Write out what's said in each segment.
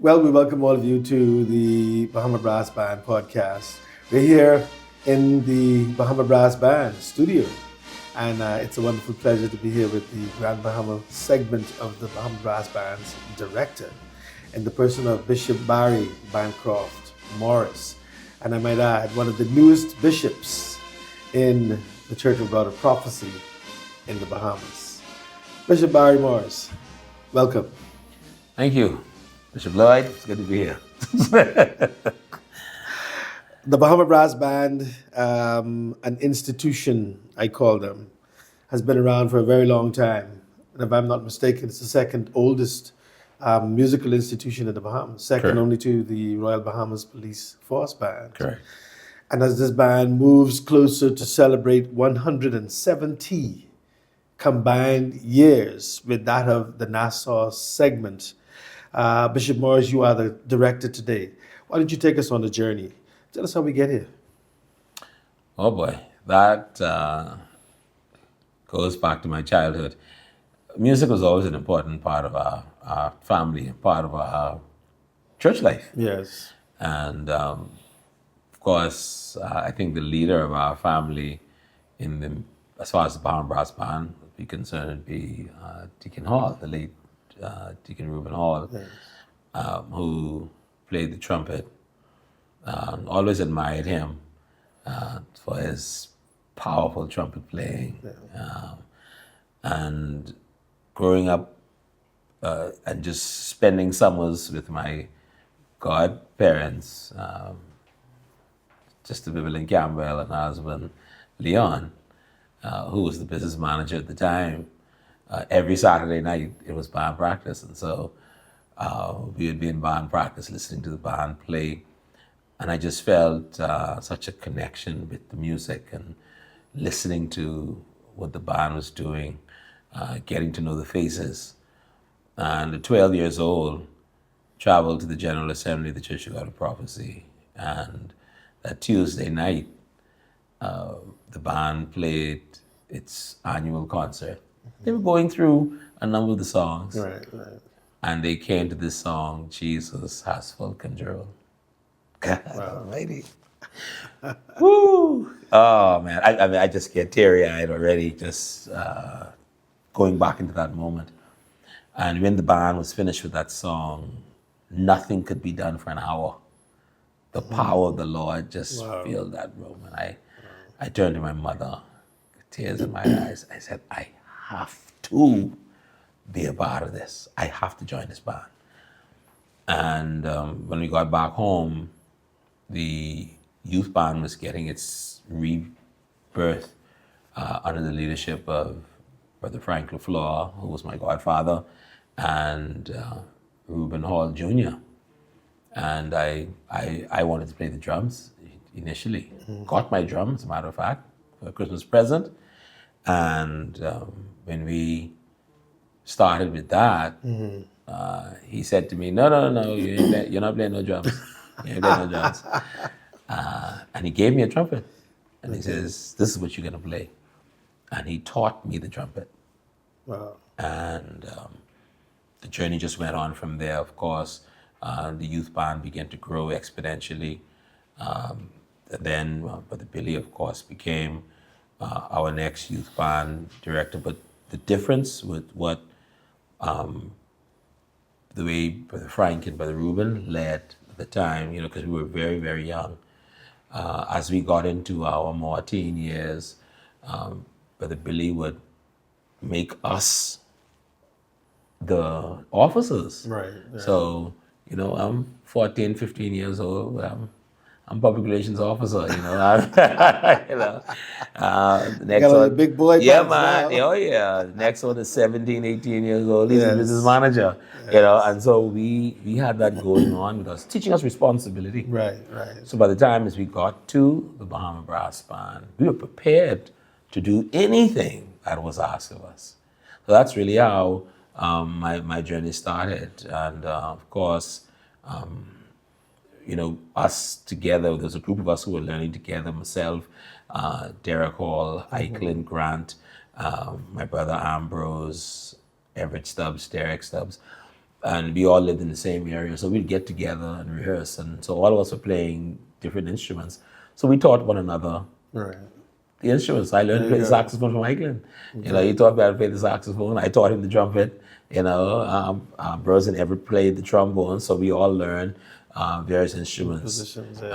Well, we welcome all of you to the Bahama Brass Band podcast. We're here in the Bahama Brass Band studio, and it's a wonderful pleasure to be here with the Grand Bahama segment of the Bahama Brass Band's director, in the person of Bishop Barry Bancroft Morris. And I might add, one of the newest bishops in the Church of God of Prophecy in the Bahamas. Bishop Barry Morris, welcome. Thank you, Bishop Lloyd. It's good to be here. The Bahama Brass Band, an institution, I call them, has been around for a very long time. And if I'm not mistaken, it's the second oldest musical institution in the Bahamas, second Correct. only to the Royal Bahamas Police Force Band. Correct. And as this band moves closer to celebrate 170 combined years with that of the Nassau segment, Bishop Morris, you are the director today. Why don't you take us on the journey? Tell us how we get here. Oh boy, that goes back to my childhood. Music was always an important part of our family, part of our church life. Yes. And of course, I think the leader of our family, as far as the Bahama Brass Band would be concerned, would be Deacon Hall, the late Deacon Reuben Hall, Yes. who played the trumpet. Always admired him for his powerful trumpet playing. And growing up and just spending summers with my godparents, Sister Vivian Campbell and her husband Leon, who was the business manager at the time. Every Saturday night it was band practice, and so we would be in band practice listening to the band play. And I just felt such a connection with the music and listening to what the band was doing, getting to know the faces. And at 12 years old, traveled to the General Assembly of the Church of God of Prophecy. And that Tuesday night, the band played its annual concert. They were going through a number of the songs. Right. And they came to this song, Jesus Has Full Control. God almighty. Woo! Oh, man. I just get teary-eyed already, just going back into that moment. And when the band was finished with that song, nothing could be done for an hour. The power of the Lord just filled that room. And I turned to my mother, tears in my eyes. I said, I have to be a part of this. I have to join this band. And when we got back home, the youth band was getting its rebirth under the leadership of Brother Frank LaFleur, who was my godfather, and Reuben Hall Jr. And I wanted to play the drums initially. Got my drum, as a matter of fact, for a Christmas present. And when we started with that, he said to me, no, you're not playing no drums. You ain't playing no drums. And he gave me a trumpet. And he says, this is what you're going to play. And he taught me the trumpet. Wow. And the journey just went on from there, of course. The youth band began to grow exponentially. And then Brother Billy, of course, became our next youth band director. But the difference with what the way Brother Frank and Brother Reuben led at the time, because we were very, very young. As we got into our more teen years, Brother Billy would make us the officers. Right. So, I'm 14, 15 years old. I'm public relations officer, next Got all one, the big boy yeah, pants man. now. Oh, yeah. Next one is 17, 18 years old. He's Yes. a business manager, and so we had that going on with us, teaching us responsibility. Right. So by the time as we got to the Bahama Brass Band, we were prepared to do anything that was asked of us. So that's really how my journey started. And of course, us together, there's a group of us who were learning together, myself, Derek Hall, Eichlin Grant, my brother Ambrose, Everett Stubbs, Derek Stubbs. and we all lived in the same area. So we'd get together and rehearse. And so all of us were playing different instruments. So we taught one another Right. the instruments. I learned to play the saxophone from Michael. You know, he taught me how to play the saxophone. I taught him the trumpet. You know, Bros and Everett played the trombone. So we all learned various instruments. Positions, yes.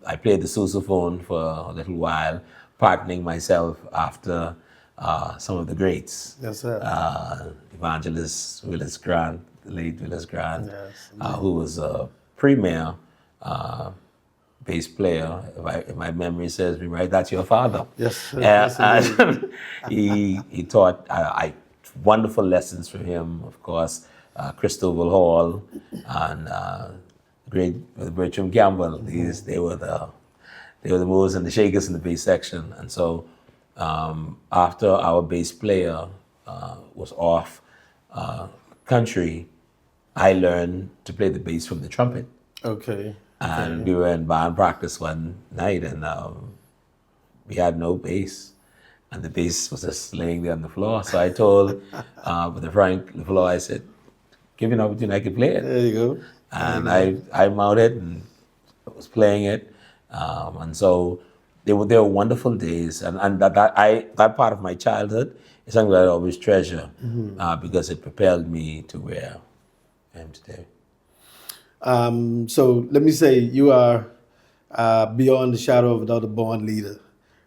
I played the sousaphone for a little while, partnering myself after some of the greats. Yes, sir. Evangelist Willis Grant, the late Willis Grant, Yes, who was a premier bass player, if my memory serves me right. That's your father. Yes, yes, And he taught wonderful lessons from him, of course, Christopher Hall and great Bertram Campbell. They were the movers and the shakers in the bass section. And so after our bass player was off country, I learned to play the bass from the trumpet. Okay. And we were in band practice one night, and we had no bass, and the bass was just laying there on the floor. So I told the Frank LaFleur, I said, "Give me an opportunity, I could play it." There you go. And I mounted and was playing it, and so they were wonderful days, and that part of my childhood is something that I always treasure because it propelled me to where I am today. So let me say you are beyond the shadow of a doubt a born leader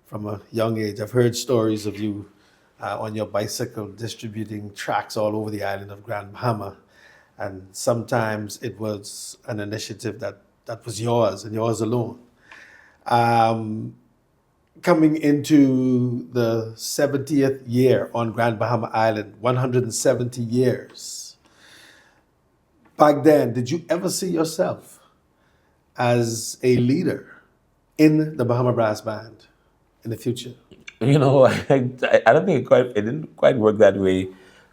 from a young age. I've heard stories of you on your bicycle distributing tracts all over the island of Grand Bahama. And sometimes it was an initiative that was yours and yours alone. Coming into the 70th year on Grand Bahama Island, 170 years. Back then, did you ever see yourself as a leader in the Bahama Brass Band in the future? You know, I don't think it didn't quite work that way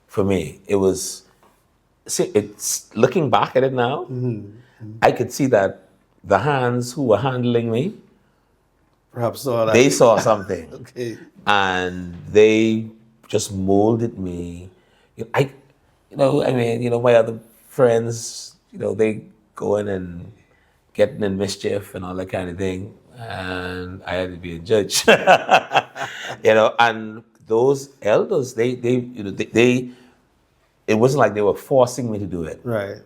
for me. It was, see, it's looking back at it now, I could see that the hands who were handling me, Perhaps saw that. they saw something. Okay. And they just molded me. My other friends, they go in and getting in mischief and all that kind of thing, and I had to be a judge. And those elders, they it wasn't like they were forcing me to do it, Right.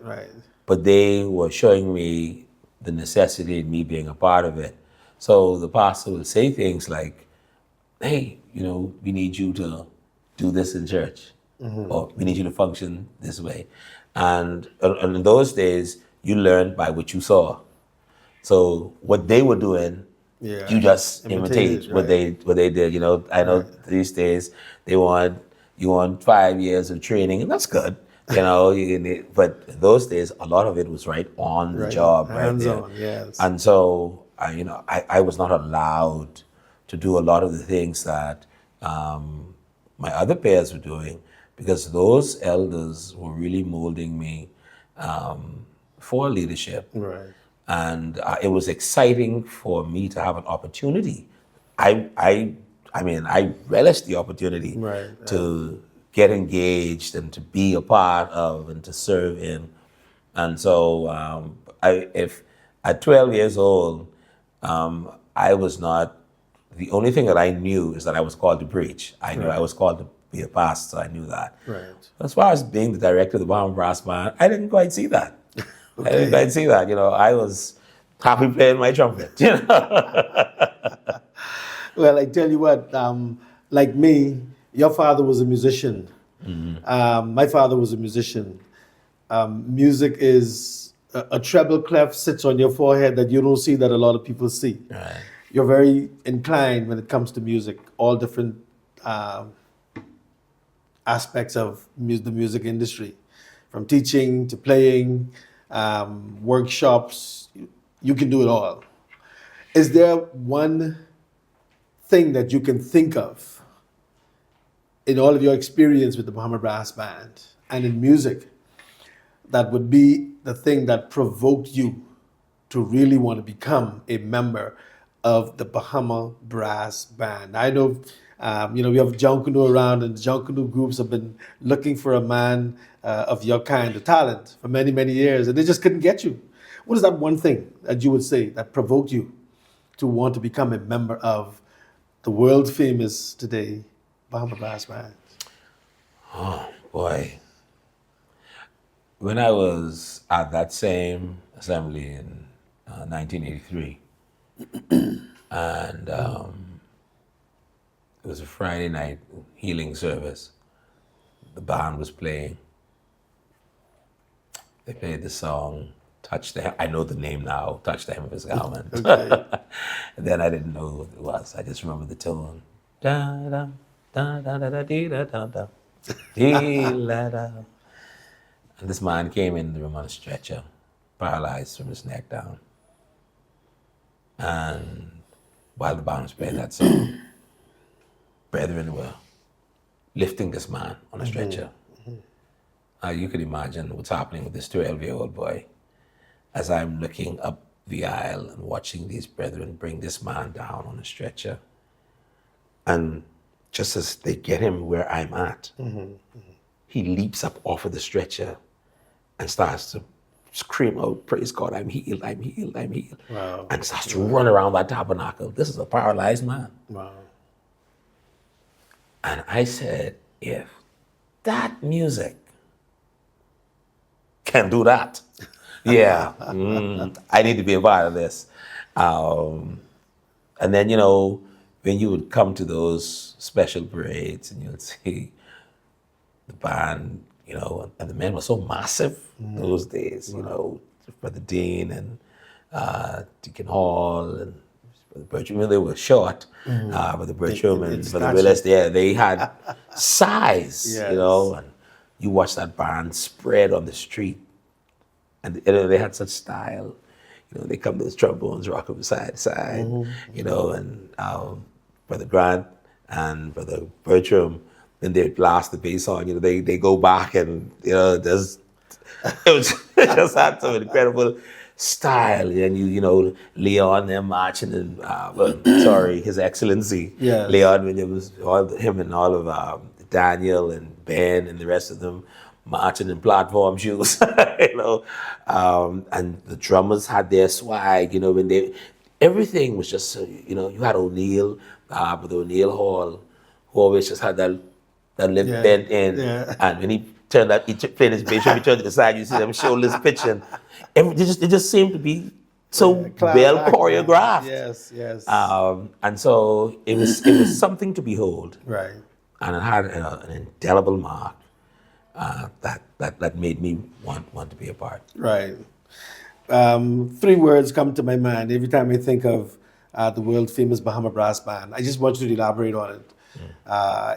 but they were showing me the necessity in me being a part of it. So the pastor would say things like, "Hey, we need you to do this in church, or we need you to function this way." And in those days, you learned by what you saw. So what they were doing, you just imitate what they did. I know these days you want 5 years of training, and that's good. But in those days, a lot of it was right on the job, right there. Hands-on, yes. And so, I was not allowed to do a lot of the things that my other peers were doing, because those elders were really molding me for leadership. Right. And it was exciting for me to have an opportunity. I relished the opportunity to get engaged and to be a part of and to serve in. And so if at 12 years old, I was not, the only thing that I knew is that I was called to preach. I knew I was called to be a pastor. I knew that. Right. As far as being the director of the Bahama Brass Band, I didn't quite see that. I didn't quite see that. I was happy playing my trumpet. Well, I tell you what, like me, your father was a musician. My father was a musician. Music is a treble clef sits on your forehead that you don't see, that a lot of people see. Right. You're very inclined when it comes to music, all different aspects of the music industry, from teaching to playing, workshops. You can do it all. Is there one thing that you can think of in all of your experience with the Bahama Brass Band and in music that would be the thing that provoked you to really want to become a member of the Bahama Brass Band? I know We have Junkanoo around, and the Junkanoo groups have been looking for a man of your kind of talent for many, many years, and they just couldn't get you. What is that one thing that you would say that provoked you to want to become a member of the world famous today Bahama Brass Band? Oh boy. When I was at that same assembly in 1983, and it was a Friday night healing service, the band was playing. They played the song Touch the Hem. I know the name now, Touch the Hem of His Garment. Okay. And then I didn't know what it was. I just remember the tone. Da da da da da da dee da da da. Dee la da. And this man came in the room on a stretcher, paralyzed from his neck down. And while the band was playing that song, brethren were lifting this man on a stretcher. You can imagine what's happening with this 12-year-old boy as I'm looking up the aisle and watching these brethren bring this man down on a stretcher. And just as they get him where I'm at, he leaps up off of the stretcher and starts to scream out, praise God, I'm healed, I'm healed, I'm healed. Wow. And starts to run around that tabernacle. This is a paralyzed man. Wow. And I said, if that music can do that, yeah, I need to be a part of this. And then, when you would come to those special parades and you would see the band, and the men were so massive those days, Brother Dean and Deacon Hall and Brother Bertram, they were short, Brother Bertram and Brother Willis, they had size, Yes. And you watch that band spread on the street, and they had such style. They come those trombones rocking from side to side, and Brother Grant and Brother Bertram, then they blast the bass on, they go back and, it just had some incredible style. And Leon, them marching and, His Excellency, Yes. Leon Williams, him and all of Daniel and Ben and the rest of them marching in platform shoes, and the drummers had their swag, everything was just, you had O'Neill, Brother O'Neill Hall, who always just had that lip bent in, and when he played his bass, when he turned to the side, you see them shoulders pitching. It just seemed to be so well choreographed. Yes. And so it was something to behold. Right. And it had an indelible mark that made me want to be a part. Right. 3 words come to my mind every time I think of the world famous Bahama Brass Band. I just want you to elaborate on it.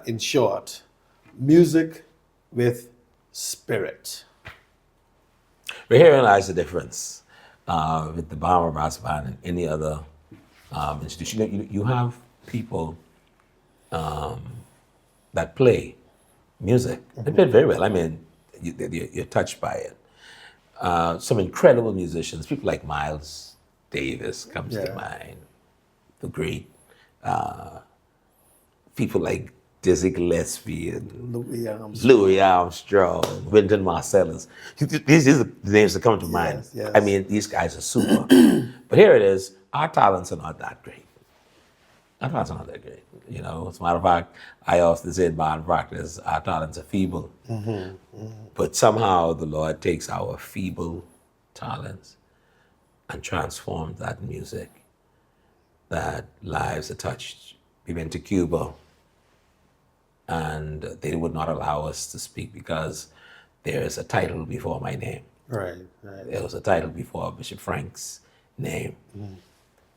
In short, music with spirit. But herein lies the difference with the Bahama Brass Band and any other institution. You have people that play music. They play it very well. I mean, you're touched by it. Some incredible musicians, people like Miles Davis comes to mind, the great. People like Dizzy Gillespie and Louis Armstrong, Wynton Marsalis. These are the names that come to mind. Yes. I mean, these guys are super. But here it is, our talents are not that great. Our talents are not that great. As a matter of fact, I often say in band practice, our talents are feeble. But somehow the Lord takes our feeble talents and transforms that in music, that lives are touched. We went to Cuba, and they would not allow us to speak because there is a title before my name. Right. There was a title before Bishop Frank's name.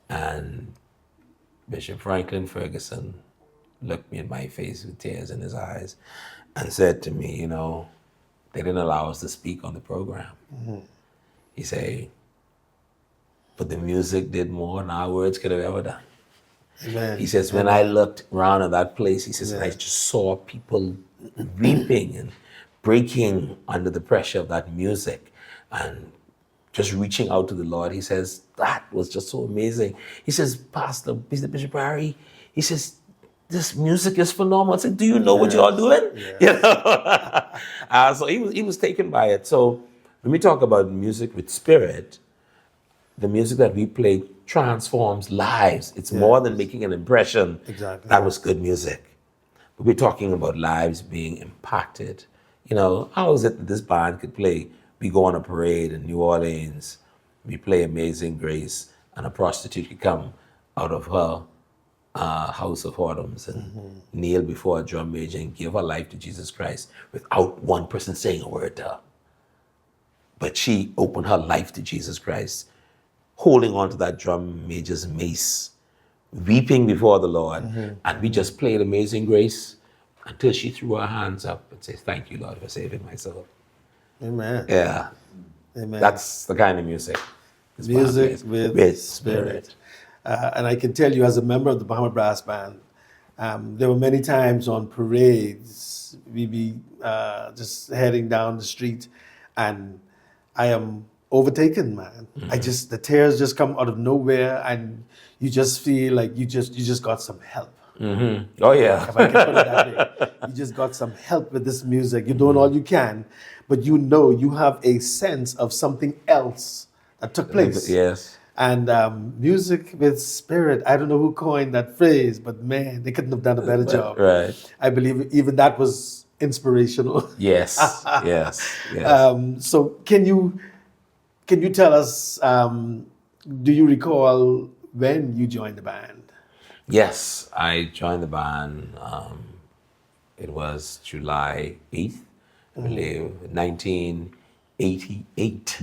And Bishop Franklin Ferguson looked me in my face with tears in his eyes and said to me, they didn't allow us to speak on the program. He said, but the music did more than our words could have ever done. Amen. He says, when I looked around at that place, he says, and I just saw people weeping and breaking under the pressure of that music and just reaching out to the Lord. He says, that was just so amazing. He says, Bishop Harry, he says, this music is phenomenal. I said, do you know what you're doing? Yes. You know? So he was taken by it. So when we talk about music with spirit, the music that we play transforms lives. It's more than making an impression. Exactly. That was good music. But we're talking about lives being impacted. You know, how is it that this band could play? We go on a parade in New Orleans, we play Amazing Grace, and a prostitute could come out of her house of whoredoms and kneel before a drum major and give her life to Jesus Christ without one person saying a word to her. But she opened her life to Jesus Christ, holding on to that drum major's mace, weeping before the Lord. And we just played Amazing Grace until she threw her hands up and said, thank you, Lord, for saving my soul. Amen. Yeah. Amen. That's the kind of music. this band Music plays. with spirit. And I can tell you, as a member of the Bahama Brass Band, there were many times on parades, we'd be just heading down the street, and I am overtaken, man. The tears just come out of nowhere, and you just feel like you just got some help. Oh, yeah. If I can put it that way. You just got some help with this music. You're doing all you can, but you know you have a sense of something else that took place. Yes. And music with spirit, I don't know who coined that phrase, but man, they couldn't have done a better job. Right. I believe even that was inspirational. Yes. Yes. Yes. So can you tell us, do you recall when you joined the band? Yes, I joined the band. It was July 8th, I believe, 1988.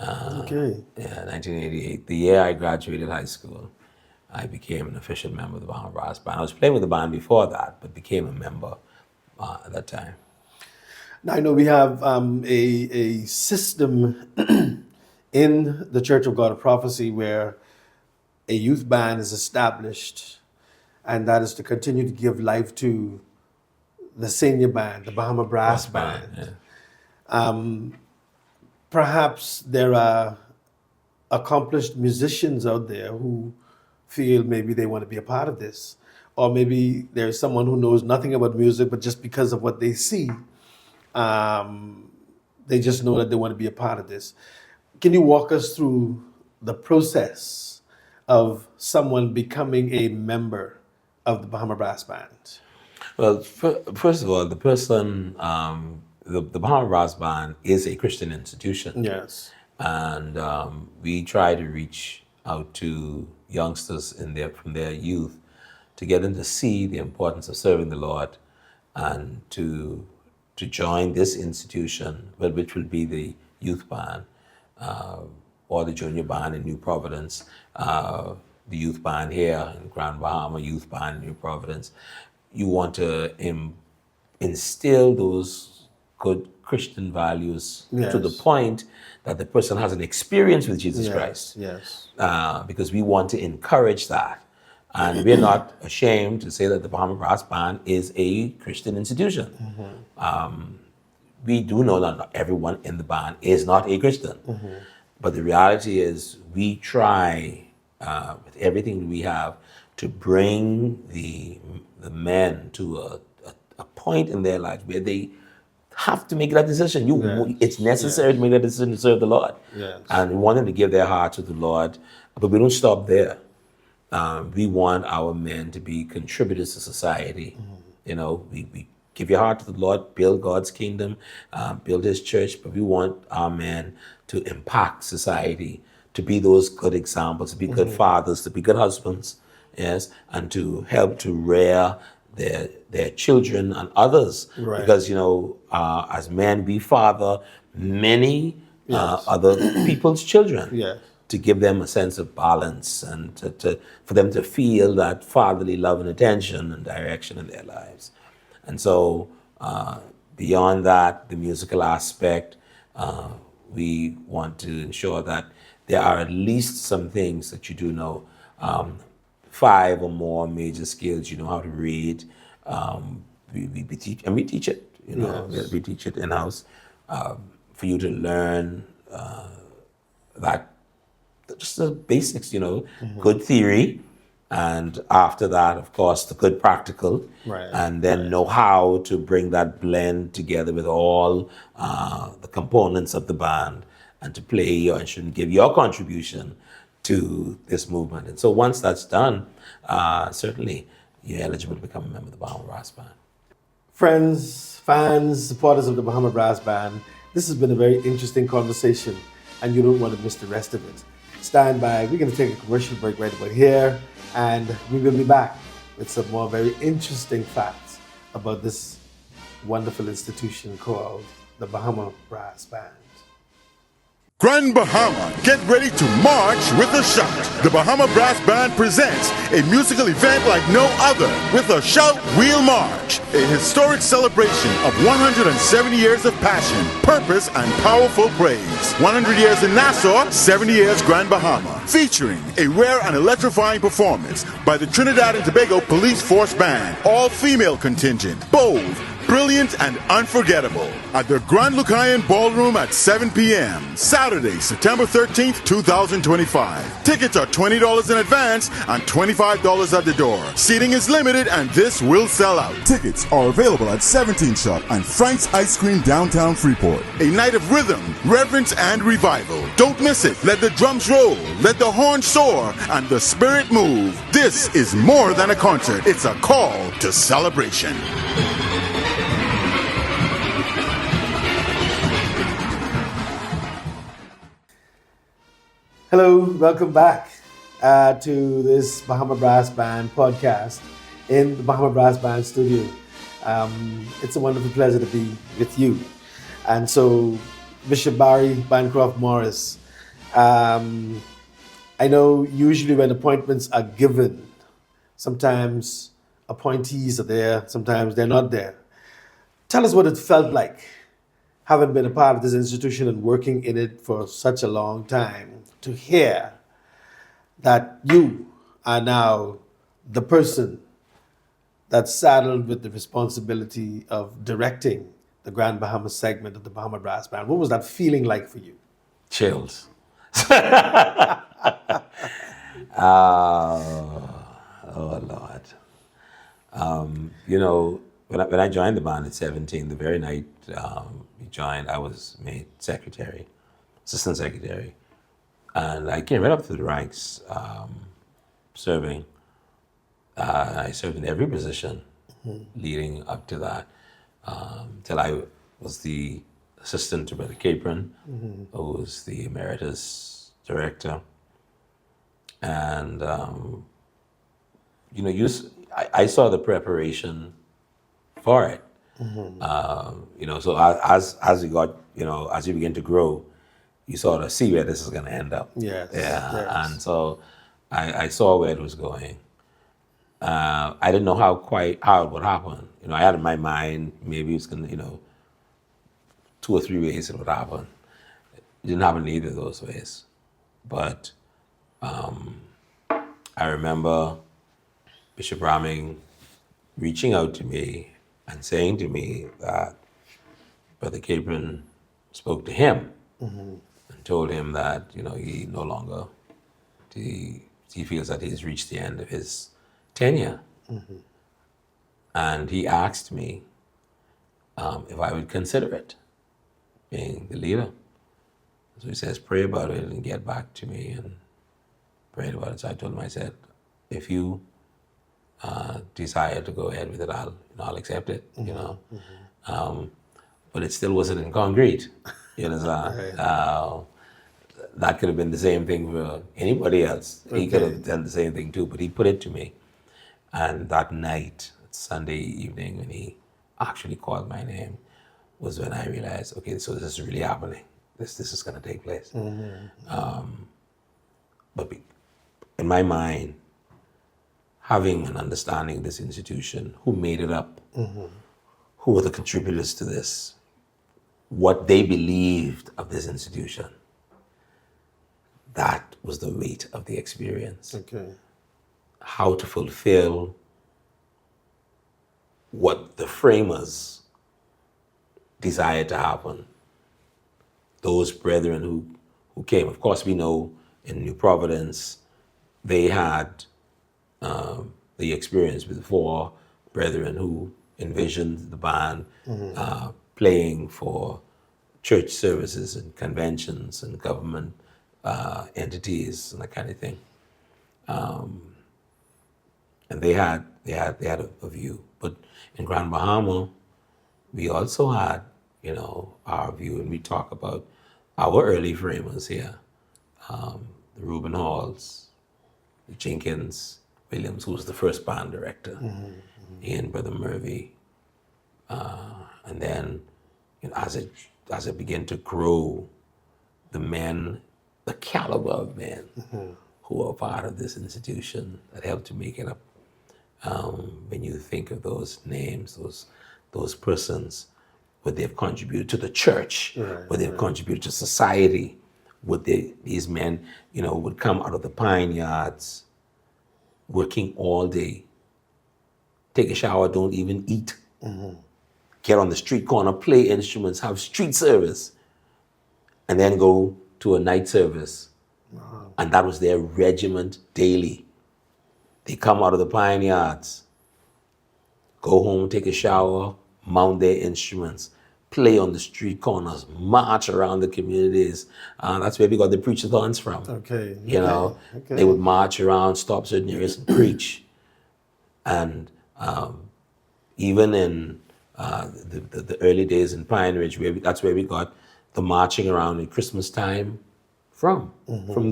Okay. Yeah, 1988. The year I graduated high school, I became an official member of the Bahama Brass Band. I was playing with the band before that, but became a member at that time. Now, I know we have a system in the Church of God of Prophecy where a youth band is established, and that is to continue to give life to the senior band, the Bahama Brass Band. Yeah. Perhaps there are accomplished musicians out there who feel maybe they want to be a part of this. Or maybe there's someone who knows nothing about music, but just because of what they see, they just know that they want to be a part of this. Can you walk us through the process of someone becoming a member of the Bahama Brass Band? Well, first of all, the person, the Bahama Brass Band is a Christian institution. Yes. And we try to reach out to youngsters from their youth to get them to see the importance of serving the Lord and to join this institution, which will be the youth band or the junior band in New Providence, the youth band here in Grand Bahama, youth band in New Providence. You want to instill those good Christian values to the point that the person has an experience with Jesus Christ. Yes. Because we want to encourage that. And we're not ashamed to say that the Bahama Brass Band is a Christian institution. We do know that not everyone in the band is not a Christian. But the reality is we try with everything we have to bring the men to a point in their lives where they have to make that decision. It's necessary to make that decision to serve the Lord. Yes. And we want them to give their heart to the Lord, but we don't stop there. We want our men to be contributors to society. You know, we give your heart to the Lord, build God's kingdom, build His church, but we want our men to impact society, to be those good examples, to be good fathers, to be good husbands, yes, and to help to rear their children and others. Right. Because, you know, as men, we father many other people's children. Yes. To give them a sense of balance and for them to feel that fatherly love and attention and direction in their lives. And so beyond that, the musical aspect, we want to ensure that there are at least some things that you do know. 5 or more major skills. You know how to read. We teach, and we teach it. You know, we teach it in house for you to learn that just the basics. You know, good theory, And after that, of course, the good practical, Right. and then know how to bring that blend together with all the components of the band and to play your instrument, give your contribution to this movement. And so once that's done, certainly you're eligible to become a member of the Bahama Brass Band. Friends, fans, supporters of the Bahama Brass Band, this has been a very interesting conversation, and you don't want to miss the rest of it. Stand by. We're going to take a commercial break right about here, and we will be back with some more very interesting facts about this wonderful institution called the Bahama Brass Band. Grand Bahama, get ready to march with a shout. The Bahama Brass Band presents a musical event like no other with a Shout Wheel March, a historic celebration of 170 years of passion, purpose, and powerful praise. 100 years in Nassau, 70 years Grand Bahama, featuring a rare and electrifying performance by the Trinidad and Tobago Police Force Band, all-female contingent, bold, brilliant, and unforgettable, at the Grand Lucayan Ballroom at 7 p.m. Saturday, September 13th, 2025. Tickets are $20 in advance and $25 at the door. Seating is limited and this will sell out. Tickets are available at 17 Shop and Frank's Ice Cream downtown Freeport. A night of rhythm, reverence, and revival. Don't miss it. Let the drums roll, let the horns soar, and the spirit move. This is more than a concert. It's a call to celebration. Hello, welcome back to this Bahama Brass Band podcast in the Bahama Brass Band studio. It's a wonderful pleasure to be with you. And so, Bishop Barry Bancroft Morris, I know usually when appointments are given, sometimes appointees are there, sometimes they're not there. Tell us what it felt like, having been a part of this institution and working in it for such a long time, to hear that you are now the person that's saddled with the responsibility of directing the Grand Bahama segment of the Bahama Brass Band. What was that feeling like for you? Chills. Oh, Lord. When I joined the band at 17, the very night we joined, I was made secretary, assistant secretary. And I came right up through the ranks, serving. I served in every position leading up to that, till I was the assistant to Brother Capron, who was the emeritus director. And, I saw the preparation for it. So as we got, as you begin to grow, you sort of see where this is going to end up. Yes. Yeah. Yes. And so I saw where it was going. I didn't know how it would happen. I had in my mind maybe it was going to, 2 or 3 ways it would happen. It didn't happen in either of those ways. But I remember Bishop Raming reaching out to me and saying to me that Brother Capron spoke to him and told him that, he no longer, he feels that he's reached the end of his tenure. And he asked me if I would consider it, being the leader. So he says, pray about it and get back to me, and prayed about it. So I told him, I said, if you desire to go ahead with it, I'll accept it, but it still wasn't in concrete. You know, that could have been the same thing for anybody else. He could have done the same thing too, but he put it to me. And that night, Sunday evening, when he actually called my name, was when I realized, okay, so this is really happening. This is going to take place. But in my mind, having an understanding of this institution, who made it up, who were the contributors to this, what they believed of this institution, that was the weight of the experience. Okay. How to fulfill what the framers desired to happen. Those brethren who came, of course, we know in New Providence, they had the experience with four brethren who envisioned the band playing for church services and conventions and government entities and that kind of thing. And they had a view. But in Grand Bahama, we also had, our view, and we talk about our early framers here, the Reuben Halls, the Jenkins Williams, who was the first band director, Ian Brother Murphy, and then as it began to grow, the caliber of men who are part of this institution that helped to make it up. When you think of those names, those persons, what they've contributed to the church, what they've contributed to society, these men, would come out of the pine yards, working all day, take a shower, don't even eat, get on the street corner, play instruments, have street service, and then go to a night service. Wow. And that was their regiment daily. They come out of the pine yards, go home, take a shower, mount their instruments, play on the street corners, march around the communities. That's where we got the preach-a-thons from. Okay. They would march around, stop certain areas and preach. And even in the early days in Pine Ridge, that's where we got the marching around at Christmas time from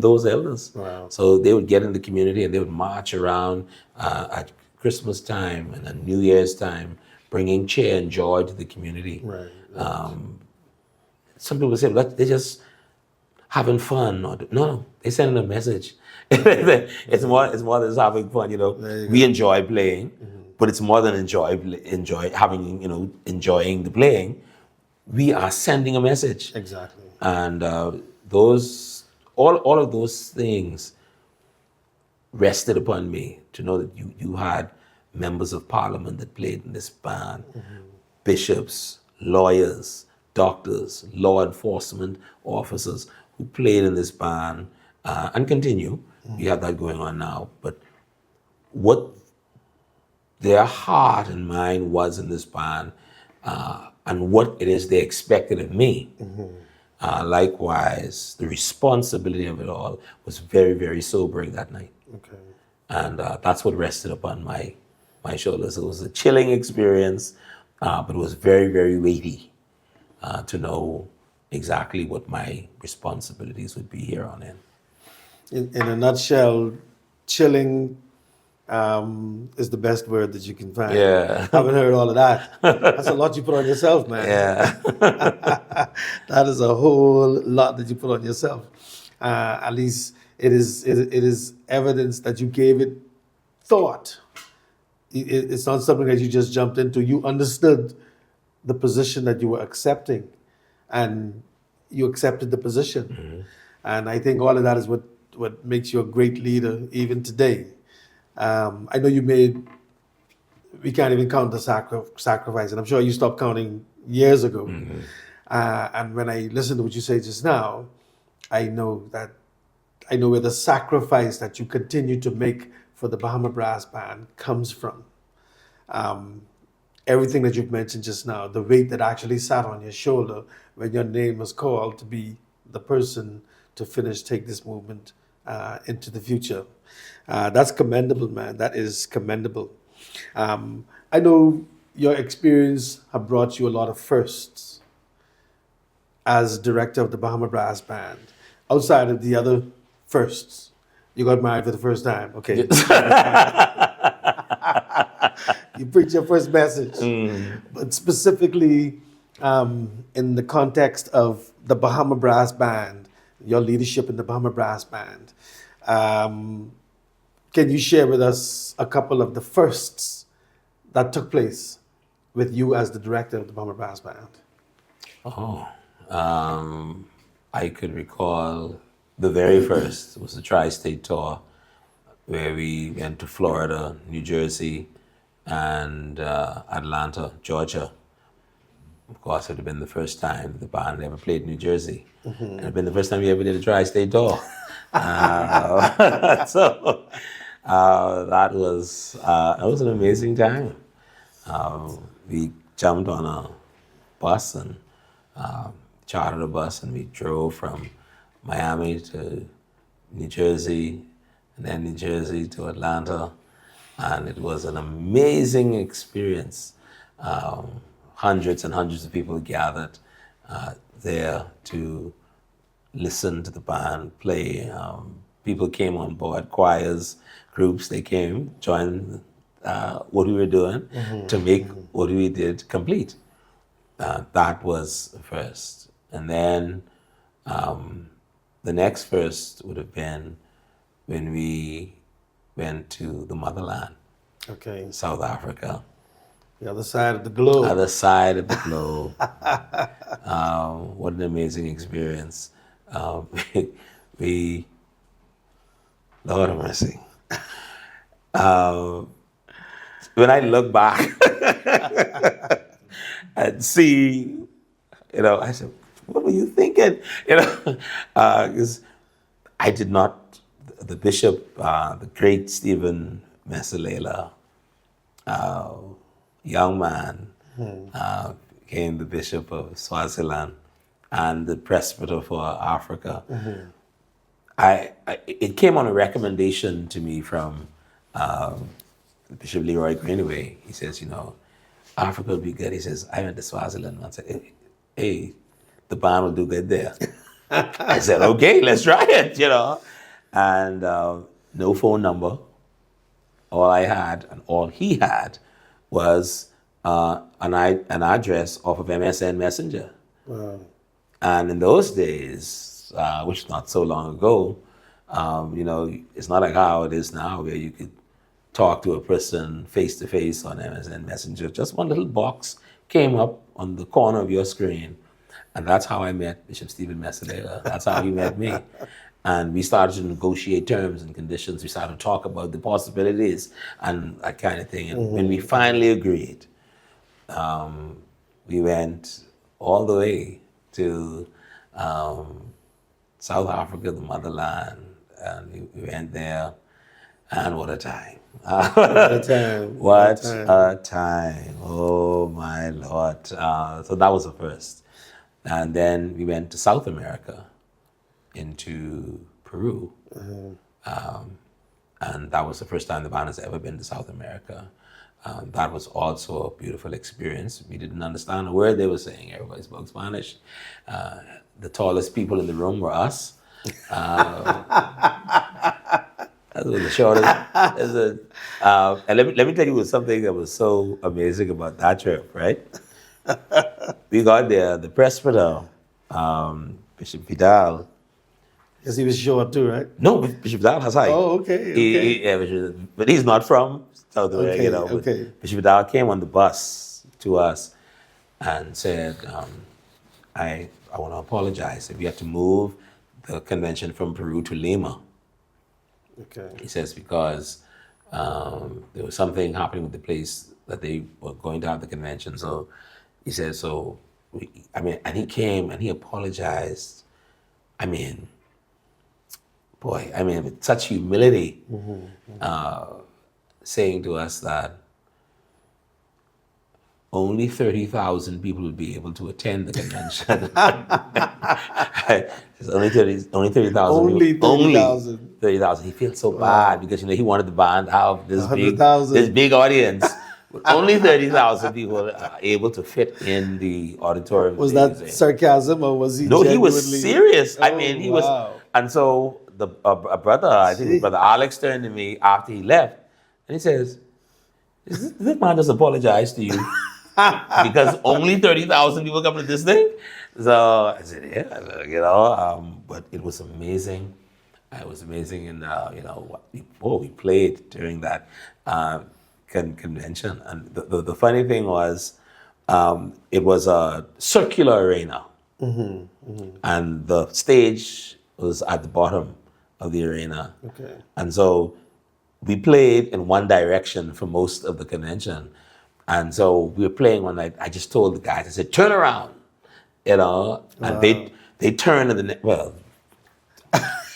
those elders. Wow. So they would get in the community and they would march around at Christmas time and at New Year's time, bringing cheer and joy to the community. Right. Some people say, they're just having fun. No, they're sending a message. it's more than just having fun. We enjoy playing, but it's more than enjoying the playing. We are sending a message. Exactly. And all of those things rested upon me to know that you had members of parliament that played in this band, bishops, lawyers, doctors, law enforcement officers who played in this band and continue. We have that going on now. But what their heart and mind was in this band and what it is they expected of me. Likewise, the responsibility of it all was very, very sobering that night. Okay. And that's what rested upon my shoulders. It was a chilling experience, but it was very, very weighty to know exactly what my responsibilities would be here on in. In a nutshell, chilling is the best word that you can find. Yeah. I haven't heard all of that. That's a lot you put on yourself, man. Yeah. That is a whole lot that you put on yourself. At least it is evidence that you gave it thought. It's not something that you just jumped into. You understood the position that you were accepting, and you accepted the position. And I think all of that is what makes you a great leader even today. I know we can't even count the sacrifice, and I'm sure you stopped counting years ago. And when I listen to what you say just now, I know where the sacrifice that you continue to make for the Bahama Brass Band comes from. Everything that you've mentioned just now, the weight that actually sat on your shoulder when your name was called to be the person to take this movement into the future. That's commendable, man. That is commendable. I know your experience have brought you a lot of firsts as director of the Bahama Brass Band. Outside of the other firsts, you got married for the first time, okay? You preached your first message. But specifically in the context of the Bahama Brass Band, your leadership in the Bahama Brass Band, can you share with us a couple of the firsts that took place with you as the director of the Bahama Brass Band? I could recall the very first was the Tri-State Tour, where we went to Florida, New Jersey, and Atlanta, Georgia. Of course, it would have been the first time the band ever played New Jersey. And it had been the first time we ever did a Tri-State Tour. So That was an amazing time. We jumped on a bus and chartered a bus, and we drove from Miami to New Jersey, and then New Jersey to Atlanta, and it was an amazing experience. Hundreds and hundreds of people gathered there to listen to the band play. People came on board, choirs, groups, they came, joined what we were doing to make what we did complete. That was the first. And then the next first would have been when we went to the motherland, Okay. South Africa. The other side of the globe. Other side of the globe. What an amazing experience. We Lord have mercy. When I look back and see, I said, what were you thinking? Because I did not, the bishop, the great Stephen Mesalela, young man, became the bishop of Swaziland and the presbyter for Africa. It came on a recommendation to me from Bishop Lloyd. He says, Africa would be good. He says, I went to Swaziland. And I said, hey, the band will do good there. I said, okay, let's try it, And no phone number. All I had and all he had was an address off of MSN Messenger. Wow. And in those days, which is not so long ago, it's not like how it is now where you could talk to a person face to face on MSN Messenger. Just one little box came up on the corner of your screen. And that's how I met Bishop Stephen Mesalela. That's how he met me. And we started to negotiate terms and conditions. We started to talk about the possibilities and that kind of thing. And when we finally agreed, we went all the way to South Africa, the motherland, and we went there, and what a time. What a time. Oh, my Lord. So that was the first. And then we went to South America, into Peru. And that was the first time the band has ever been to South America. That was also a beautiful experience. We didn't understand a word they were saying. Everybody spoke Spanish. The tallest people in the room were us. That was the shortest. And let me tell you something that was so amazing about that trip, right? We got there, the presbyter, Bishop Vidal. Because he was short too, right? No, Bishop Vidal has height. Oh, okay. But he's not from South America, Okay. Bishop Vidal came on the bus to us and said, I want to apologize. We had to move the convention from Peru to Lima. Okay. He says because there was something happening with the place that they were going to have the convention. So he said, and he came and he apologized. With such humility, saying to us that only 30,000 people would be able to attend the convention. only 30,000. Only 30,000. 30,000. He feels so bad because he wanted the band to have this $100,000. big audience. But only 30,000 people are able to fit in the auditorium. Was that sarcasm or was he? No, genuinely... he was serious. He was, and so a brother, I think Brother Alex turned to me after he left, and he says, "This man just apologized to you because only 30,000 people come to this thing." So I said, "Yeah, but it was amazing. It was amazing, and we played during that convention. And the funny thing was, it was a circular arena, and the stage was at the bottom of the arena. Okay. And so we played in one direction for most of the convention. And so we were playing one night. I just told the guys, I said, turn around, and they turned and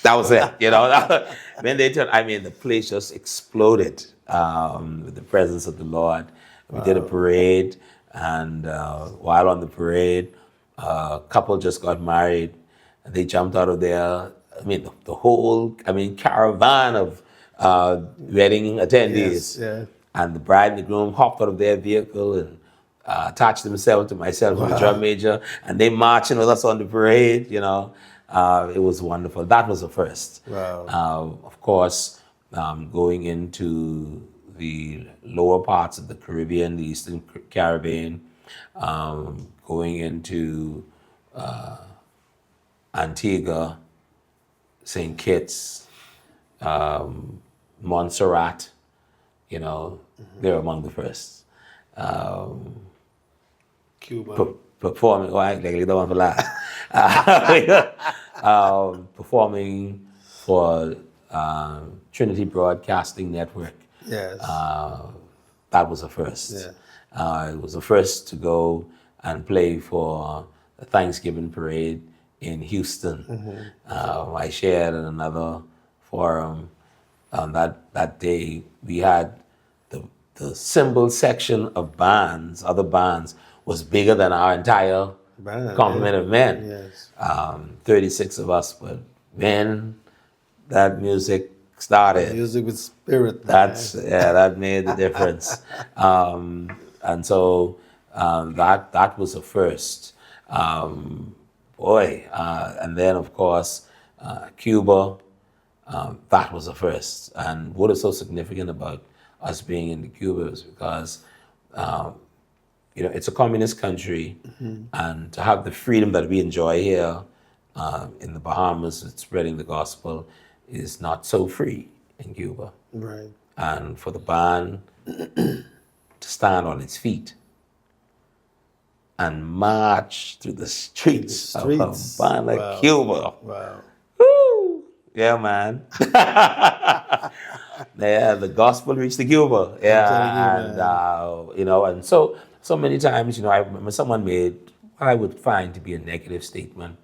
That was it, you know. When they turned, I mean, the place just exploded with the presence of the Lord. We did a parade, and while on the parade, a couple just got married. And they jumped out of there. I mean, the whole, caravan of wedding attendees. Yes, yeah. And the bride and the groom hopped out of their vehicle and attached themselves to myself and the drum major, and they marching with us on the parade, you know. It was wonderful. That was the first. Wow. Of course, going into the lower parts of the Caribbean, the Eastern Caribbean, going into Antigua, St. Kitts, Montserrat, you know, they're among the first. Cuba. Performing, oh, I like the one for last. Performing for Trinity Broadcasting Network. Yes. That was a first. Yeah. It was the first to go and play for the Thanksgiving parade in Houston. I shared in another forum that day. We had the cymbal section of bands, other bands, was bigger than our entire complement of men. Yes. 36 of us, but when that music started, Music with spirit. that made the difference. And so that was the first. And then of course Cuba, that was the first. And what is so significant about us being in Cuba is because it's a communist country, and to have the freedom that we enjoy here in the Bahamas with spreading the gospel is not so free in Cuba. Right. And for the band to stand on its feet and march through the streets of a band like Cuba. Wow. Woo! Yeah, man. Yeah, the gospel reached to Cuba. Yeah, and so many times, I remember someone made what I would find to be a negative statement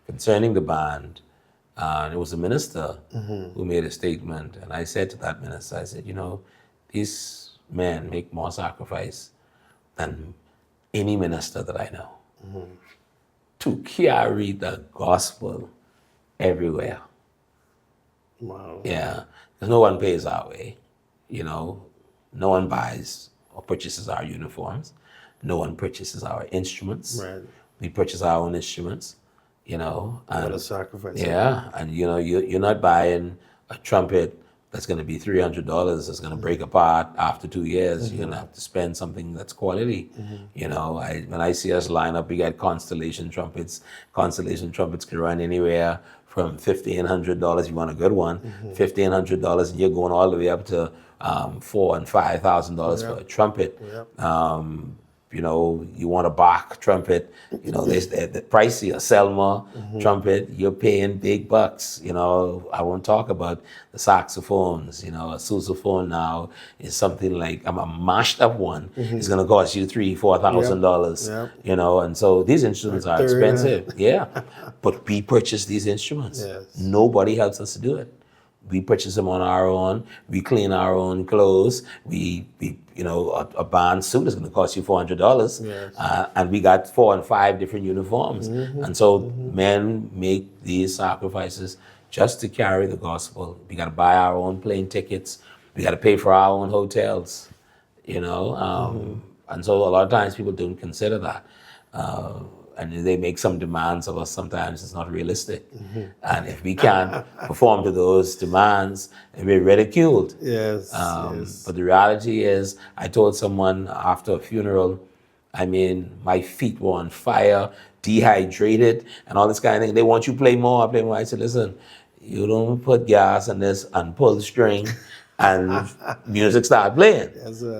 concerning the band. It was a minister who made a statement, and I said to that minister, I said, these men make more sacrifice than any minister that I know to carry the gospel everywhere. Wow. Yeah, because no one pays our way, no one buys or purchases our uniforms, no one purchases our instruments. Right. We purchase our own instruments, and what a sacrifice. Yeah, and you're not buying a trumpet that's going to be $300 that's going to break apart after 2 years. You're going to have to spend something that's quality. When I see us line up, we got Constellation trumpets. Constellation trumpets can run anywhere from $1,500, you want a good one, $1,500, and you're going all the way up to $4,000 and $5,000 for a trumpet. Yep. You want a Bach trumpet, the pricey, a Selma trumpet, you're paying big bucks. I won't talk about the saxophones. A sousaphone now is something like a mashed up one. It's going to cost you $3,000-$4,000. Yep. And so these instruments are expensive. Yeah, but we purchase these instruments. Yes. Nobody helps us to do it. We purchase them on our own. We clean our own clothes. A band suit is going to cost you $400. Yes. And we got 4 and 5 different uniforms. And so men make these sacrifices just to carry the gospel. We got to buy our own plane tickets. We got to pay for our own hotels, And so a lot of times people don't consider that. And they make some demands of us. Sometimes it's not realistic. And if we can't perform to those demands, we're ridiculed. Yes, But the reality is, I told someone after a funeral, my feet were on fire, dehydrated, and all this kind of thing. They want you to play more, play more. I said, listen, you don't put gas in this and pull the string and music start playing.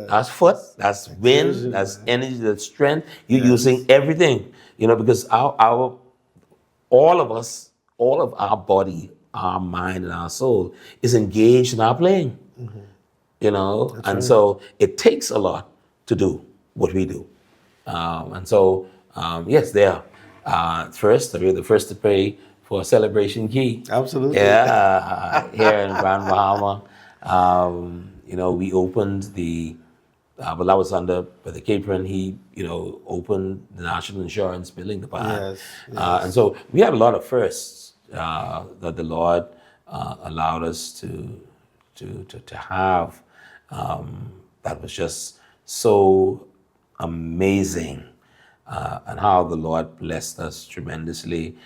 That's foot, that's wind, that's energy, that's strength. You're using everything. Because all of us, all of our body, our mind, and our soul is engaged in our playing. So it takes a lot to do what we do. Yes, they are. First, we're the first to for Celebration Key. Absolutely. Yeah, here in Grand Bahama. We opened but that was under the Capron. He, opened the National Insurance Building Department. Yes. And so we had a lot of firsts that the Lord allowed us to have. That was just so amazing, and how the Lord blessed us tremendously.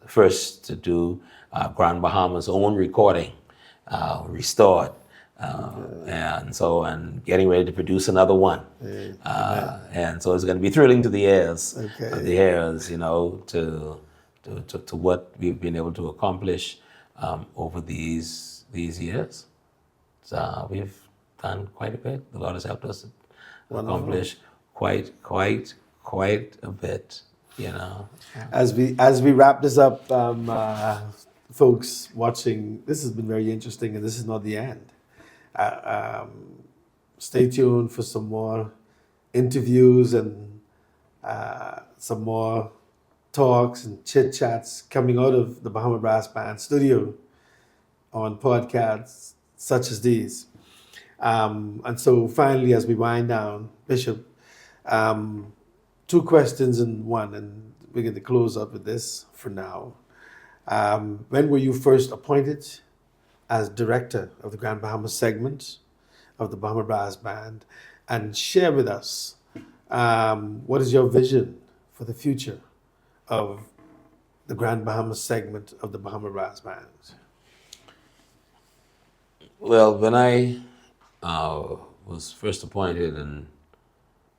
First to do Grand Bahama's own recording, restored, and getting ready to produce another one. And so it's going to be thrilling to the ears, to what we've been able to accomplish over these years. So we've done quite a bit. The Lord has helped us accomplish quite a bit. As we wrap this up, folks watching, this has been very interesting, and this is not the end. Stay tuned for some more interviews and some more talks and chit chats coming out of the Bahama Brass Band studio on podcasts such as these. And so finally, as we wind down, Bishop, 2 questions in one, and we're going to close up with this for now. When were you first appointed as director of the Grand Bahama segment of the Bahama Brass Band? And share with us, what is your vision for the future of the Grand Bahama segment of the Bahama Brass Band? Well, when I was first appointed and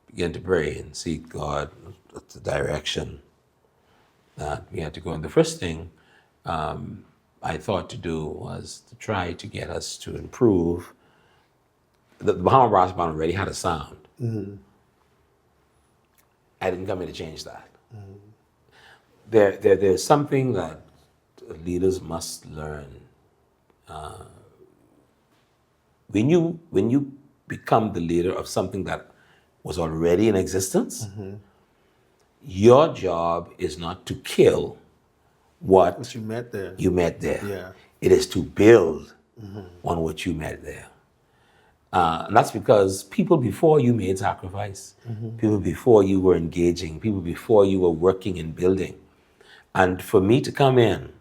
began to pray and seek God, the direction that we had to go in, the first thing I thought to do was to try to get us to improve. The Bahama Brass Band already had a sound. Mm-hmm. I didn't come in to change that. Mm-hmm. There's something that leaders must learn. When you become the leader of something that was already in existence, mm-hmm. your job is not to kill what you met there. Yeah. It is to build on what you met there. And that's because people before you made sacrifice, people before you were engaging, people before you were working and building. And for me to come in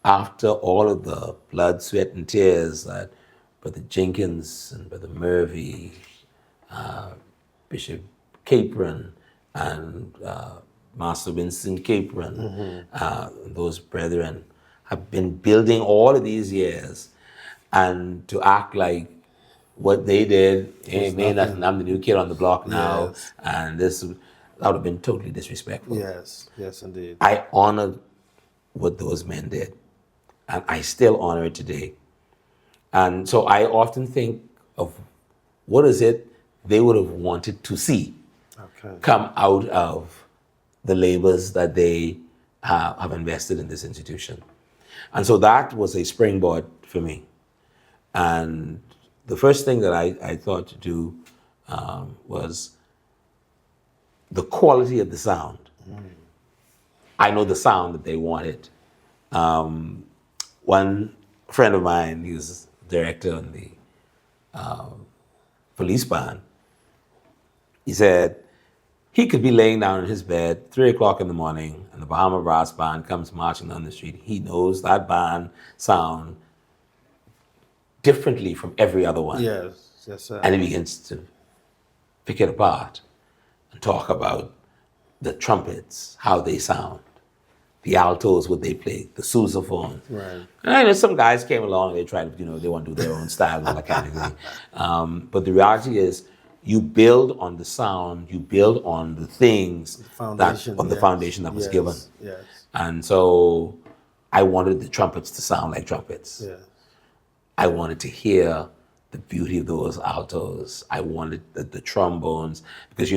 after all of the blood, sweat, and tears that Brother Jenkins and Brother Murphy, Bishop Capron, and Master Vincent Capron, those brethren have been building all of these years, and to act like what they did, I'm the new kid on the block now, yes. And that would have been totally disrespectful. Yes, indeed. I honor what those men did, and I still honor it today. And so I often think of what is it they would have wanted to see come out of the labors that they have invested in this institution. And so that was a springboard for me. And the first thing that I thought to do was the quality of the sound. I know the sound that they wanted. One friend of mine, he was director in the police band, he said he could be laying down in his bed 3 o'clock in the morning and the Bahama Brass Band comes marching down the street. He knows that band sound differently from every other one. Yes, sir. And he begins to pick it apart and talk about the trumpets, how they sound, the altos, what they play, the sousaphone. Right. And some guys came along and they tried to, they want to do their own style and all that kind of thing. But the reality is, you build on the sound, you build on the things the foundation that was given. Yes. And so I wanted the trumpets to sound like trumpets. Yes. I wanted to hear the beauty of those altos. I wanted the trombones, because,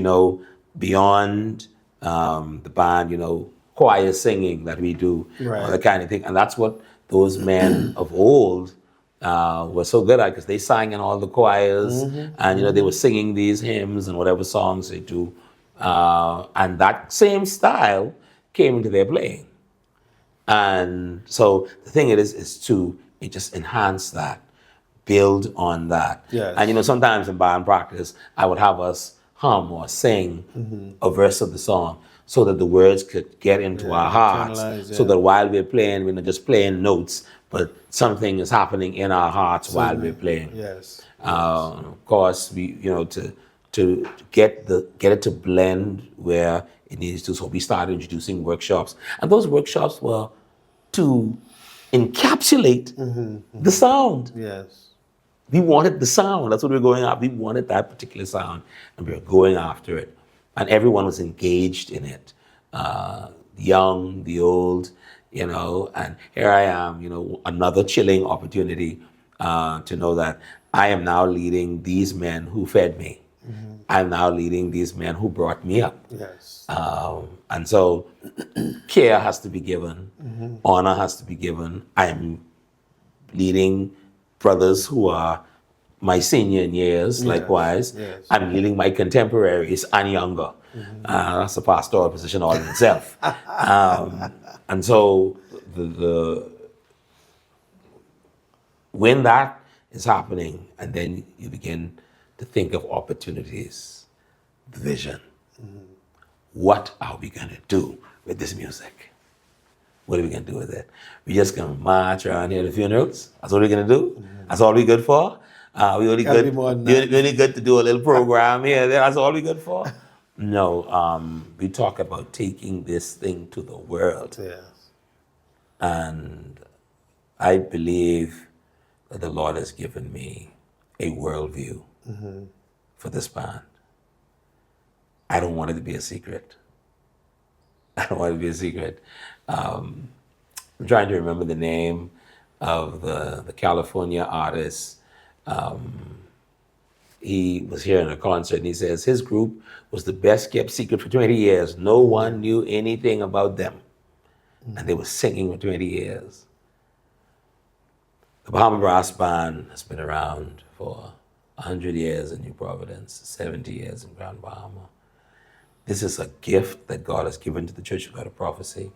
beyond the band, choir singing that we do, all that kind of thing. And that's what those men of old were so good at, because they sang in all the choirs, and they were singing these hymns and whatever songs they do, and that same style came into their playing. And so the thing is to just enhance that, build on that. Yes. And sometimes in band practice, I would have us hum or sing a verse of the song so that the words could get into our hearts. internalize, So yeah. that while we're playing, we're not just playing notes, but something is happening in our hearts while we're playing. Yes. Of course, we to get it to blend where it needs to. So we started introducing workshops, and those workshops were to encapsulate the sound. Yes. We wanted the sound. That's what we were going after. We wanted that particular sound, and we were going after it. And everyone was engaged in it, the young, the old, And here I am, another chilling opportunity to know that I am now leading these men who fed me. I'm now leading these men who brought me up. Yes. And so care has to be given, honor has to be given. I am leading brothers who are my senior in years, likewise. Yes. I'm leading my contemporaries and younger. That's a pastoral position all in itself. And so when that is happening, and then you begin to think of opportunities, vision. What are we going to do with this music? What are we going to do with it? We're just going to march around here to funerals? That's what we're going to do? That's all we're good for? We only Gotta good, be more than we that. only good to do a little program here. That's all we're good for? No, we talk about taking this thing to the world. Yes. And I believe that the Lord has given me a worldview for this band. I don't want it to be a secret. I don't want it to be a secret. I'm trying to remember the name of the California artist. He was here in a concert and he says his group was the best kept secret for 20 years. No one knew anything about them. And they were singing for 20 years. The Bahama Brass Band has been around for 100 years in New Providence, 70 years in Grand Bahama. This is a gift that God has given to the Church of God of Prophecy,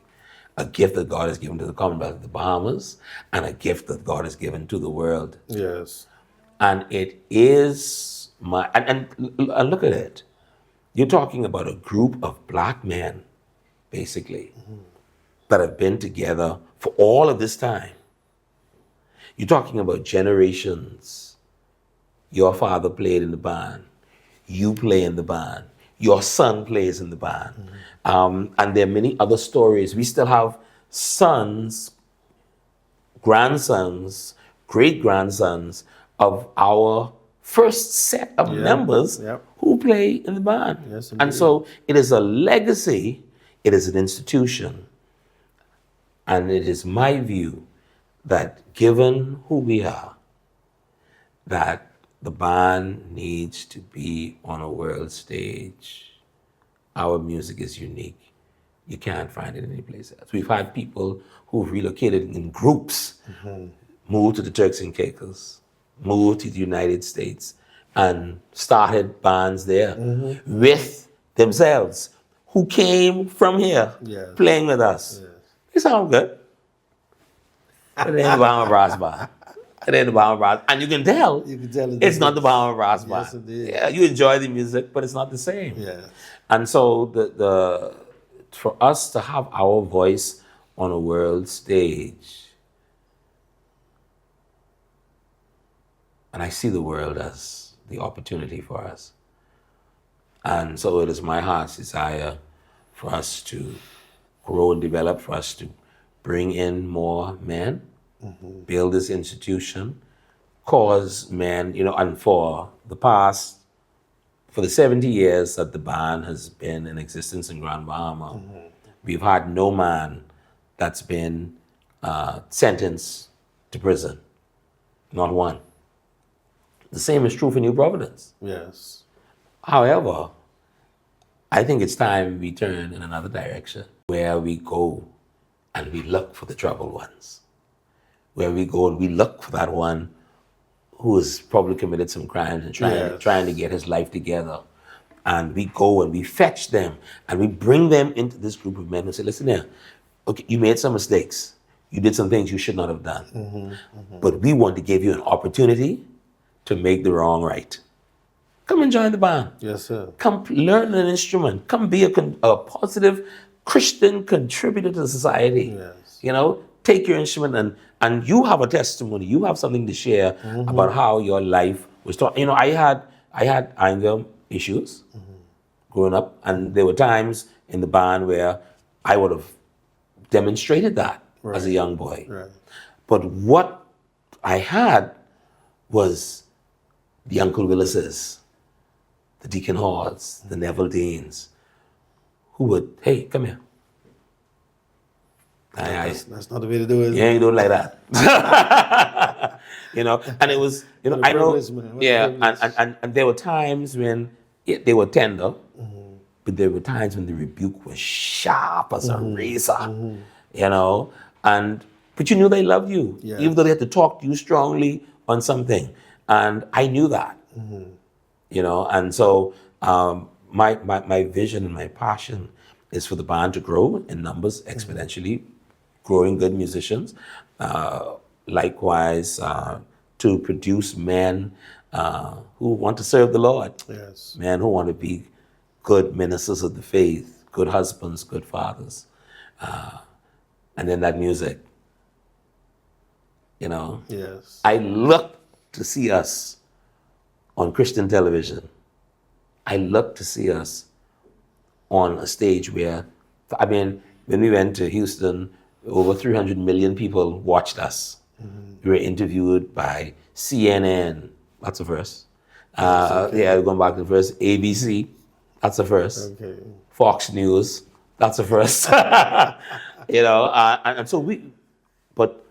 a gift that God has given to the Commonwealth of the Bahamas, and a gift that God has given to the world. Yes. And it is and look at it. You're talking about a group of black men, basically, that have been together for all of this time. You're talking about generations. Your father played in the band. You play in the band. Your son plays in the band. And there are many other stories. We still have sons, grandsons, great-grandsons of our first set of members who play in the band. Yes, and so it is a legacy. It is an institution. And it is my view that given who we are, that the band needs to be on a world stage. Our music is unique. You can't find it anyplace else. We've had people who've relocated in groups, moved to the Turks and Caicos, moved to the United States, and started bands there with themselves, who came from here, playing with us. They sound good. But it ain't the Bahama Brass Band. It ain't the Bahama Brass. And you can tell it's not the Bahama Brass Band. Yes, indeed. Yeah, you enjoy the music, but it's not the same. Yeah. And so for us to have our voice on a world stage, and I see the world as the opportunity for us. And so it is my heart's desire for us to grow and develop, for us to bring in more men, build this institution, cause men, and for the 70 years that the band has been in existence in Grand Bahama, we've had no man that's been sentenced to prison. Not one. The same is true for New Providence. Yes. However, I think it's time we turn in another direction, where we go and we look for the troubled ones, where we go and we look for that one who has probably committed some crimes and trying to get his life together. And we go and we fetch them and we bring them into this group of men and say, listen here, okay, you made some mistakes. You did some things you should not have done. But we want to give you an opportunity to make the wrong right. Come and join the band. Yes, sir. Come learn an instrument. Come be a positive Christian contributor to society. Yes. You know, take your instrument and you have a testimony. You have something to share about how your life was taught. You know, I had anger issues growing up, and there were times in the band where I would have demonstrated that as a young boy. Right. But what I had was the Uncle Willises, the Deacon Halls, the Neville Deans, who would, hey, come here. That's not the way to do it. You ain't do it like that. You know, and it was, you know, What a I know, privilege, man. What a yeah, privilege. and there were times when they were tender, but there were times when the rebuke was sharp as a razor, you know, but you knew they loved you, Yes. even though they had to talk to you strongly on something. And I knew that, you know, and so my vision and my passion is for the band to grow in numbers exponentially, growing good musicians. Likewise, to produce men who want to serve the Lord, Yes. men who want to be good ministers of the faith, good husbands, good fathers. And then that music, you know. Yes. I look to see us on Christian television. I look to see us on a stage where, I mean, when we went to Houston, over 300 million people watched us. We were interviewed by CNN, that's a first. Yeah, going back to the first, ABC, that's a first. Okay. Fox News, that's a first. You know, and so but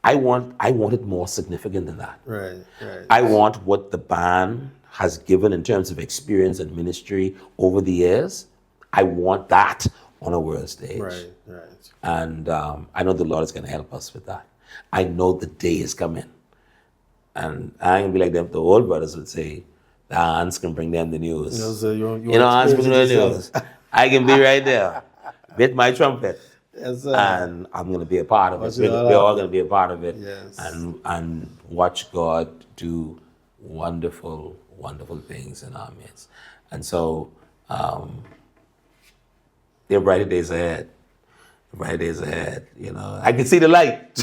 I want it more significant than that. Right. Right. I want what the band has given in terms of experience and ministry over the years. I want that on a world stage. Right. Right. And I know the Lord is going to help us with that. I know the day is coming. And I ain't going to be like them. The old brothers would say, the aunts can bring them the news. So you Aunts bring them the news. I can be right there with my trumpet. Yes, And I'm going to be a part of it. Watch it all We're all out. going to be a part of it. Yes. And watch God do wonderful, wonderful things in our midst. And so there are brighter days ahead. Brighter days ahead, you know. I can see the light.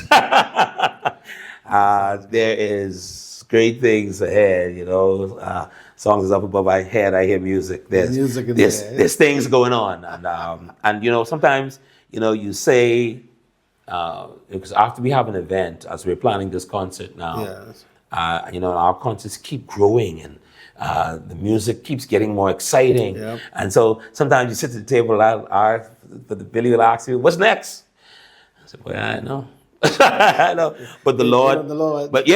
There is great things ahead, you know. Songs up above my head, I hear music. Music in the air. There's things going on. And you know, sometimes, you know, you say, because after we have an event, as we're planning this concert now, Yes. you know, our concerts keep growing and the music keeps getting more exciting. Yep. And so sometimes you sit at the table, Billy will ask you, what's next? I said, well, I know. I know. But the Lord, but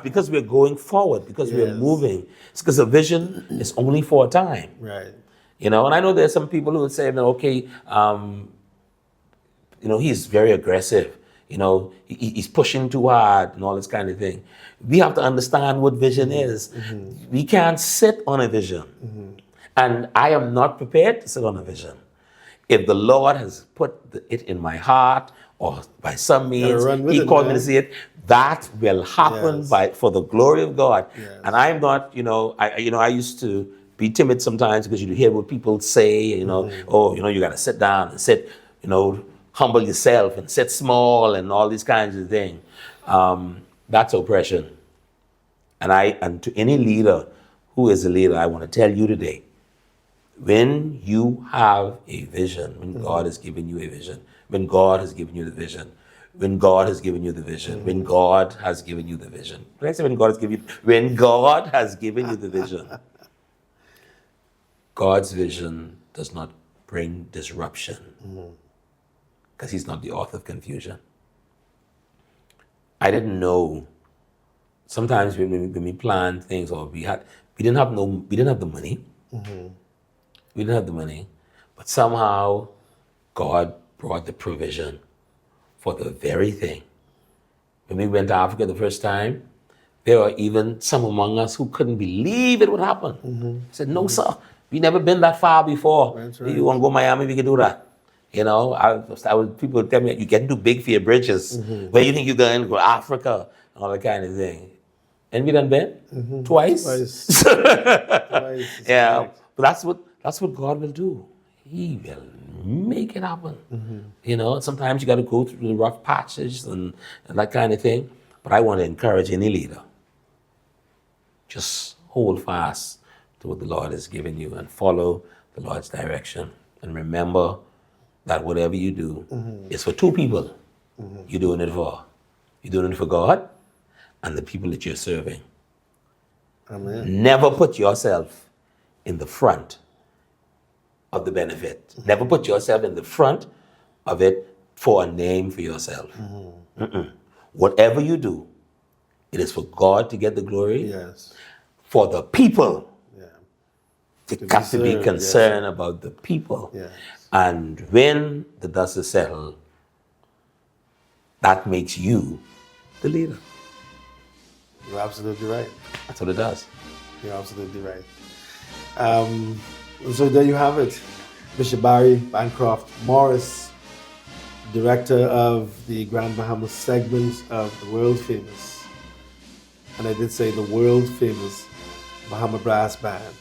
because we're going forward, because we're Yes. moving, it's because a vision is only for a time. Right. You know, and I know there's some people who would say, okay, you know, he's very aggressive. You know, he's pushing too hard and all this kind of thing. We have to understand what vision is. We can't sit on a vision. And I am not prepared to sit on a vision. If the Lord has put it in my heart or by some means, run with he it, called me man. to see it, that will happen Yes. for the glory of God. Yes. And I'm not, you know, I used to be timid sometimes because you hear what people say, you know, oh, you know, you got to sit down and sit, you know, humble yourself and sit small and all these kinds of things. That's oppression. And to any leader who is a leader, I want to tell you today, when you have a vision, when God has given you a vision, when God has given you the vision, when God has given you the vision, when God has given you the vision. Did I say when God has given you? When God has given you the vision. God's vision does not bring disruption because he's not the author of confusion. I didn't know. Sometimes when we planned things, or we didn't have the money. We didn't have the money, but somehow God brought the provision for the very thing. When we went to Africa the first time, there were even some among us who couldn't believe it would happen. I said, no, sir, we never been that far before. That's right. You want to go to Miami, we can do that. You know, people would tell me, you getting too big for your bridges. Where you think you're going to go? Africa, and all that kind of thing. And we done been twice. Twice. Yeah, but that's what God will do. He will make it happen. You know, sometimes you got to go through the rough patches and that kind of thing. But I want to encourage any leader. Just hold fast to what the Lord has given you and follow the Lord's direction. And remember that whatever you do is for two people. You're doing it for. You're doing it for God and the people that you're serving. Amen. Never put yourself in the front of the benefit. Never put yourself in the front of it for a name for yourself. Whatever you do, it is for God to get the glory. Yes. For the people. Yeah. You got to be concerned about the people. Yes. And when the dust is settled, that makes you the leader. You're absolutely right. That's what it does. You're absolutely right. So there you have it. Bishop Barry Bancroft Morris, director of the Grand Bahama segment of the world famous, and I did say the world famous Bahama Brass Band.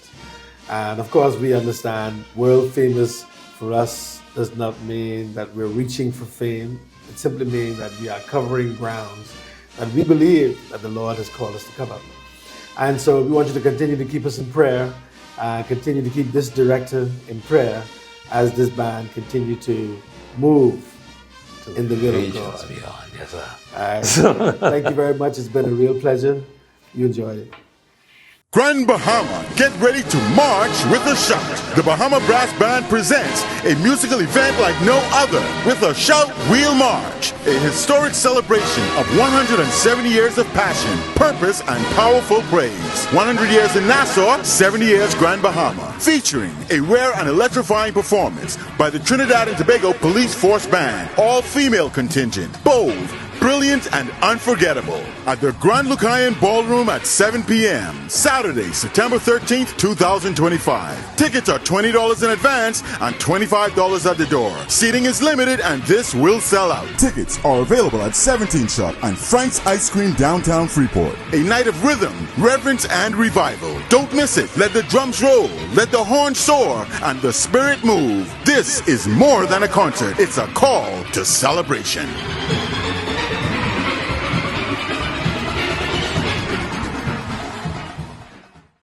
And of course we understand world famous for us does not mean that we're reaching for fame. It simply means that we are covering grounds that we believe that the Lord has called us to cover. And so we want you to continue to keep us in prayer, continue to keep this director in prayer as this band continue to move in the will of God. Beyond. Yes, sir. All right. Thank you very much. It's been a real pleasure. You enjoyed it. Grand Bahama, get ready to march with a shout. The Bahama Brass Band presents a musical event like no other with a Shout Wheel March, a historic celebration of 170 years of passion, purpose, and powerful praise. 100 years in Nassau, 70 years Grand Bahama, featuring a rare and electrifying performance by the Trinidad and Tobago Police Force Band, all-female contingent, bold, brilliant and unforgettable at the Grand Lucayan Ballroom at 7 p.m. Saturday, September 13th, 2025. Tickets are $20 in advance and $25 at the door. Seating is limited and this will sell out. Tickets are available at 17 Shop and Frank's Ice Cream downtown Freeport. A night of rhythm, reverence, and revival. Don't miss it. Let the drums roll, let the horns soar, and the spirit move. This is more than a concert. It's a call to celebration.